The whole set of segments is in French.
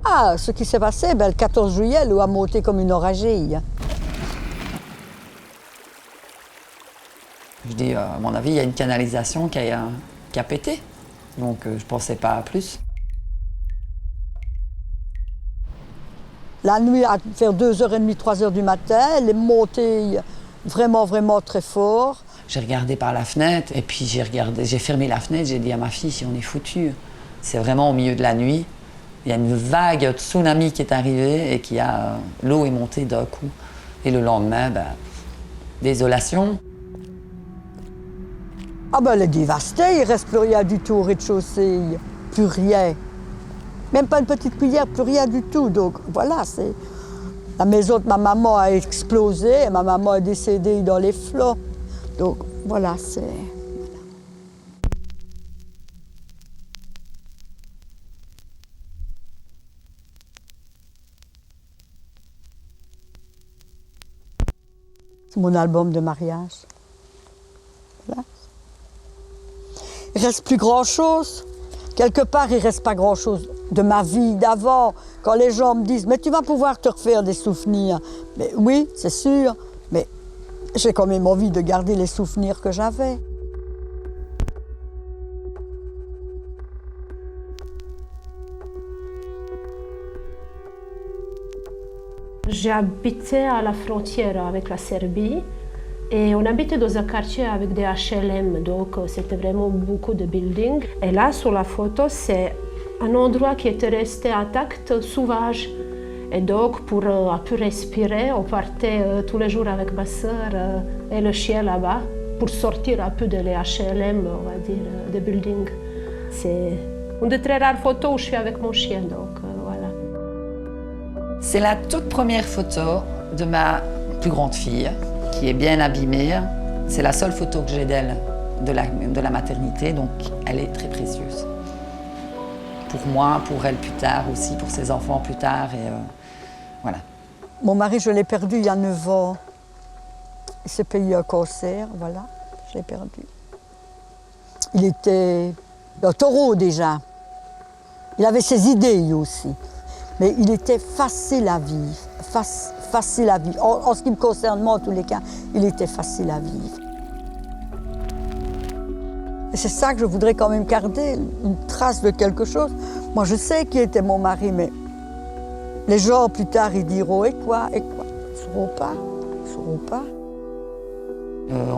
Ah, ce qui s'est passé, le 14 juillet, l'eau a monté comme une oragille. Je dis, à mon avis, il y a une canalisation qui a pété. Donc, je ne pensais pas à plus. La nuit, à faire 2h30, 3h du matin, elle est montée vraiment, vraiment très fort. J'ai regardé par la fenêtre et puis j'ai fermé la fenêtre, j'ai dit à ma fille, si on est foutu. C'est vraiment au milieu de la nuit. Il y a une vague tsunami qui est arrivée et l'eau est montée d'un coup. Et le lendemain, désolation. Ah elle est dévastée, il ne reste plus rien du tout au rez-de-chaussée. Plus rien. Même pas une petite cuillère, plus rien du tout. Donc voilà, c'est... La maison de ma maman a explosé et ma maman est décédée dans les flots. Donc voilà, c'est... C'est mon album de mariage. Voilà. Il ne reste plus grand-chose. Quelque part, il ne reste pas grand-chose de ma vie d'avant. Quand les gens me disent « mais tu vas pouvoir te refaire des souvenirs ». Mais oui, c'est sûr, mais j'ai quand même envie de garder les souvenirs que j'avais. J'ai habité à la frontière avec la Serbie et on habitait dans un quartier avec des HLM, donc c'était vraiment beaucoup de buildings. Et là, sur la photo, c'est un endroit qui était resté intact, sauvage. Et donc, pour un peu respirer, on partait tous les jours avec ma sœur et le chien là-bas pour sortir un peu de les HLM, on va dire, des buildings. C'est une des très rares photos où je suis avec mon chien, donc voilà. C'est la toute première photo de ma plus grande fille, qui est bien abîmée. C'est la seule photo que j'ai d'elle de la maternité, donc elle est très précieuse. Pour moi, pour elle plus tard aussi, pour ses enfants plus tard, et voilà. Mon mari, je l'ai perdu il y a 9 ans. Il s'est payé un cancer, voilà, je l'ai perdu. Il était un taureau déjà. Il avait ses idées lui aussi. Mais il était facile à vivre, facile à vivre. En ce qui me concerne, moi, en tous les cas, il était facile à vivre. Et c'est ça que je voudrais quand même garder, une trace de quelque chose. Moi, je sais qui était mon mari, mais les gens, plus tard, ils diront « et quoi ?» Ils ne sauront pas, ils ne sauront pas.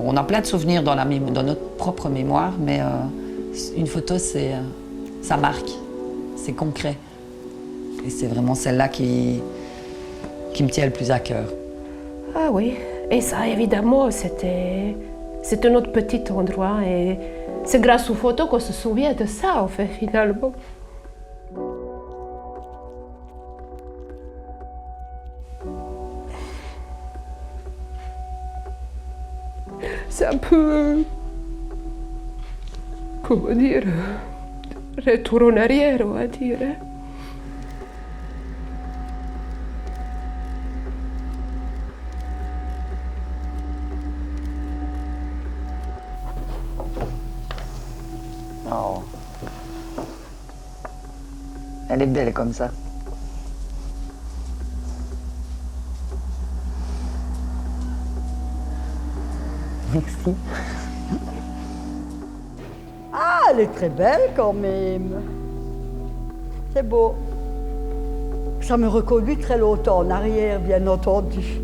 On a plein de souvenirs dans notre propre mémoire, mais une photo, ça marque, c'est concret. Et c'est vraiment celle-là qui me tient le plus à cœur. Ah oui, et ça évidemment, c'était notre petit endroit et c'est grâce aux photos qu'on se souvient de ça, en fait, finalement. C'est un peu... comment dire... retour en arrière, on va dire. Oh. Elle est belle comme ça. Merci. Ah, elle est très belle quand même. C'est beau. Ça me reconduit très longtemps en arrière, bien entendu.